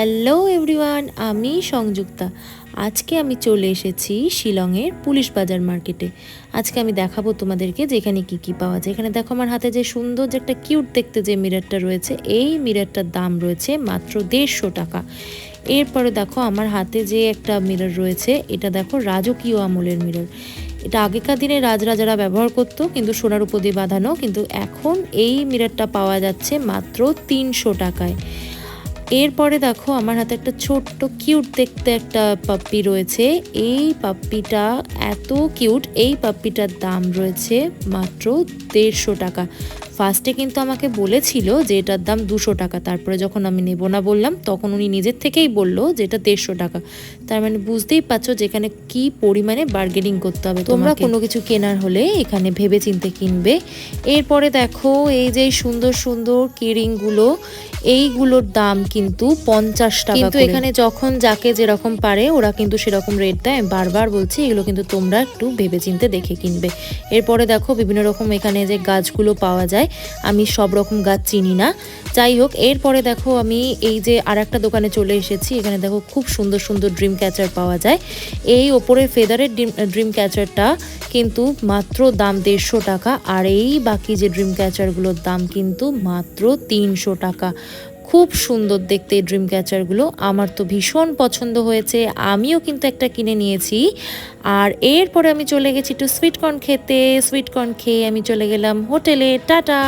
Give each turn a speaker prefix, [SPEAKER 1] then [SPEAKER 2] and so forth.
[SPEAKER 1] Hello everyone, আমি সংযুক্তা। আজকে আমি চলে এসেছি শিলংয়ের পুলিশ বাজার মার্কেটে। আজকে আমি দেখাবো তোমাদেরকে যে এখানে কী কী পাওয়া যায়। এখানে দেখো আমার হাতে যে সুন্দর যে একটা কিউট দেখতে যে মিররটা রয়েছে, এই মিররটার দাম রয়েছে মাত্র 150 টাকা। এরপরে দেখো আমার হাতে যে একটা মিরর রয়েছে, এটা দেখো রাজকীয় আমলের মিরর। এটা আগেকার দিনে রাজরাজারা ব্যবহার করতো, কিন্তু সোনার উপর দিয়ে বাঁধানো। কিন্তু এখন এই মিররটা পাওয়া যাচ্ছে মাত্র 300 টাকায়। এরপরে দেখো আমার হাতে একটা ছোট্ট কিউট দেখতে একটা পাপ্পি রয়েছে। এই পাপ্পিটা এত কিউট, এই পাপ্পিটার দাম রয়েছে মাত্র 150 টাকা। ফার্স্টে কিন্তু আমাকে বলেছিল যে এটার দাম 200 টাকা, তারপরে যখন আমি নেব না বললাম তখন উনি নিজের থেকেই বলল যে এটা 150 টাকা। তার মানে বুঝতেই পারছো যে এখানে কী পরিমাণে বার্গেনিং করতে হবে। তোমরা কোনো কিছু কেনার হলে এখানে ভেবে চিন্তে কিনবে। এরপরে দেখো এই যে সুন্দর সুন্দর কিরিংগুলো, এইগুলোর দাম কিন্তু 50 টাকা। কিন্তু এখানে যখন যাকে যেরকম পারে ওরা কিন্তু সেরকম রেট দেয়। বারবার বলছি এগুলো কিন্তু তোমরা একটু ভেবেচিন্তে দেখে কিনবে। এরপরে দেখো বিভিন্ন রকম এখানে যে গাছগুলো পাওয়া যায়, আমি সব রকম গাছ চিনি না, যাই হোক। এরপরে দেখো আমি এই যে আর একটা দোকানে চলে এসেছি। এখানে দেখো খুব সুন্দর সুন্দর ড্রিম ক্যাচার পাওয়া যায়। এই ওপরের ফেদারের ড্রিম ক্যাচারটা কিন্তু মাত্র দাম 150 টাকা, আর এই বাকি যে ড্রিম ক্যাচারগুলোর দাম কিন্তু মাত্র 300 টাকা। খুব সুন্দর দেখতে এই ড্রিম ক্যাচারগুলো, আমার তো ভীষণ পছন্দ হয়েছে, আমিও কিন্তু একটা কিনে নিয়েছি। আর এরপরে আমি চলে গেছি একটু সুইট কর্ন খেতে। সুইট কর্ন খেয়ে আমি চলে গেলাম হোটেলে। টাটা।